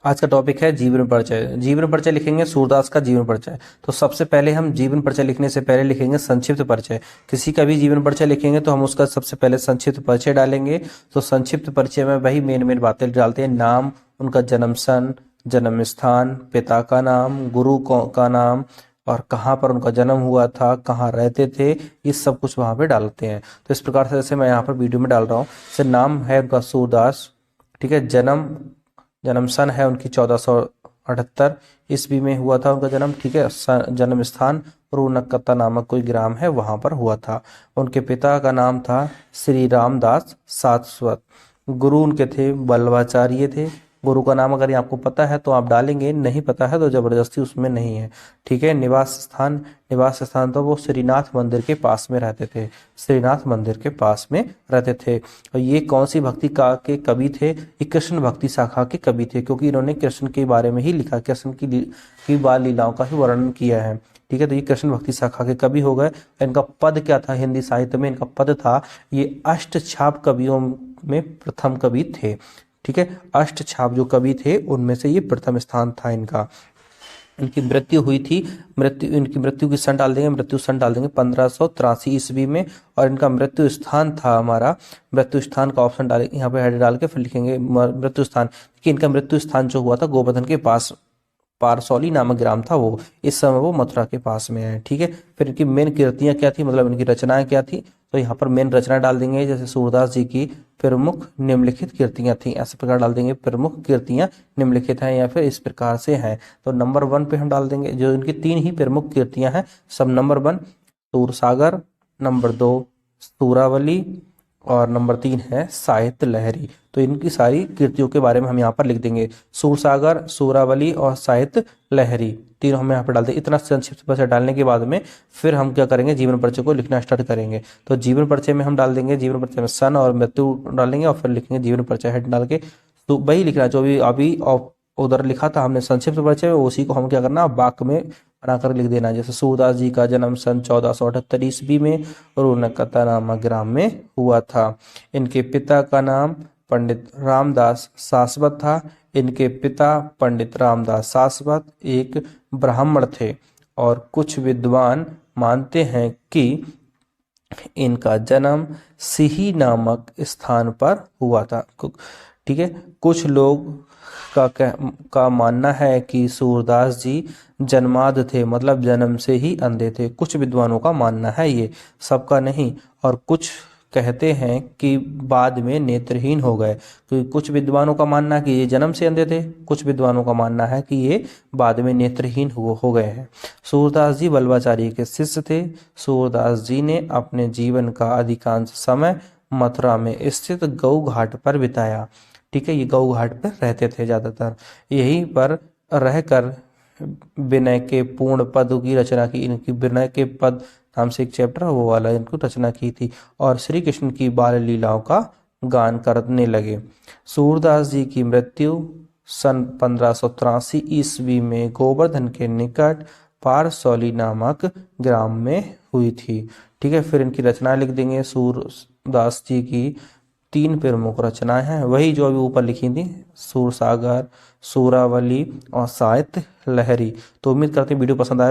आज का टॉपिक है जीवन परिचय। जीवन परिचय लिखेंगे सूरदास का जीवन परिचय। तो सबसे पहले हम जीवन परिचय लिखने से पहले लिखेंगे संक्षिप्त परिचय। किसी का भी जीवन परिचय लिखेंगे तो हम उसका सबसे पहले संक्षिप्त परिचय डालेंगे। तो संक्षिप्त परिचय में वही मेन बातें डालते हैं, नाम, उनका जन्म सन, जन्म स्थान, पिता का नाम, गुरु का नाम और कहाँ पर उनका जन्म हुआ था, कहाँ रहते थे, ये सब कुछ वहाँ पे डालते हैं। तो इस प्रकार से जैसे मैं यहाँ पर वीडियो में डाल रहा हूँ, जैसे नाम है उनका सूरदास, ठीक है। जन्म सन है उनकी 1478 ईस्वी में हुआ था उनका जन्म, ठीक है। जन्म स्थान रूनकता नामक कोई ग्राम है, वहां पर हुआ था। उनके पिता का नाम था श्री रामदास सारस्वत। गुरु उनके थे बल्लभाचार्य थे। गुरु का नाम अगर ये आपको पता है तो आप डालेंगे, नहीं पता है तो जबरदस्ती उसमें नहीं है, ठीक है। निवास स्थान तो वो श्रीनाथ मंदिर के पास में रहते थे, श्रीनाथ मंदिर के पास में रहते थे। और ये कौन सी भक्ति का के कवि थे? ये कृष्ण भक्ति शाखा के कवि थे, क्योंकि इन्होंने कृष्ण के बारे में ही लिखा, कृष्ण की बाल लीलाओं का ही वर्णन किया है, ठीक है। तो ये कृष्ण भक्ति शाखा के कवि हो गए। इनका पद क्या था हिंदी साहित्य में? इनका पद था, ये अष्टछाप कवियों में प्रथम कवि थे, ठीक है। अष्टछाप जो कवि थे उनमें से ये प्रथम स्थान था इनका। इनकी मृत्यु हुई थी, इनकी मृत्यु की सन डाल देंगे, मृत्यु सन डाल देंगे 1583 ईस्वी में। और इनका मृत्यु स्थान था, हमारा मृत्यु स्थान का ऑप्शन डालेंगे यहाँ पे, हेड डाल के फिर लिखेंगे मृत्यु स्थान, कि इनका मृत्यु स्थान जो हुआ था गोवर्धन के पास, पारसौली नामक ग्राम था वो, इस समय वो मथुरा के पास में है, ठीक है। फिर इनकी मेन कृतियां क्या थी, मतलब इनकी रचनाएं क्या थी? तो यहाँ पर मेन रचना डाल देंगे, जैसे सूरदास जी की प्रमुख निम्नलिखित कृतियां थी, ऐसे प्रकार डाल देंगे, प्रमुख कृतियां निम्नलिखित हैं या फिर इस प्रकार से हैं। तो नंबर 1 पे हम डाल देंगे, जो इनकी 3 ही प्रमुख कृतियां हैं सब। नंबर 1 सूरसागर, नंबर 2 सूरावली और नंबर 3 है साहित्य लहरी। तो इनकी सारी कृतियों के बारे में हम यहाँ पर लिख देंगे, सूरसागर, सूरावली और साहित्य लहरी, तीनों हम यहाँ पर डाल देंगे। इतना संक्षिप्त परिचय डालने के बाद में फिर हम क्या करेंगे, जीवन परिचय को लिखना स्टार्ट करेंगे। तो जीवन परिचय में हम डाल देंगे, जीवन परिचय में सन और मृत्यु डालेंगे और फिर लिखेंगे जीवन परिचय हेड डाल के। तो वही लिखना जो भी अभी उधर लिखा था हमने संक्षिप्त परिचय, उसी को हम क्या करना, वाक्य में बनाकर लिख देना। जैसे सूरदास जी का जन्म सन 1478 ईस्वी में रूनकता नामक ग्राम में हुआ था। इनके पिता का नाम पंडित रामदास सारस्वत था। इनके पिता पंडित रामदास सारस्वत एक ब्राह्मण थे और कुछ विद्वान मानते हैं कि इनका जन्म सिही नामक स्थान पर हुआ था, ठीक है। कुछ लोग का मानना है कि सूरदास जी जन्मांध थे, मतलब जन्म से ही अंधे थे। कुछ विद्वानों का मानना है, ये सबका नहीं। और कुछ कहते हैं कि बाद में नेत्रहीन हो गए। तो कुछ विद्वानों का मानना है कि ये जन्म से अंधे थे, कुछ विद्वानों का मानना है कि ये बाद में नेत्रहीन हो गए हैं। सूरदास जी बल्लभाचार्य के शिष्य थे। सूरदास जी ने अपने जीवन का अधिकांश समय मथुरा में स्थित गऊ घाट पर बिताया, ठीक है। ये गऊ घाट पर रहते थे ज्यादातर, यहीं पर रहकर विनय के पूर्ण पद की रचना की। इनकी विनय के पद नाम से एक चैप्टर है, वो वाला इनको रचना की थी। और श्री कृष्ण की बाल लीलाओं का गान करने लगे। सूरदास जी की मृत्यु सन 1583 ईस्वी में गोवर्धन के निकट पारसौली नामक ग्राम में हुई थी, ठीक है। फिर इनकी रचना लिख देंगे। सूरदास जी की 3 प्रमुख रचनाएं हैं, वही जो अभी ऊपर लिखी थी, सूरसागर, सूरावली और साहित्य लहरी। तो उम्मीद करते हैं वीडियो पसंद आया।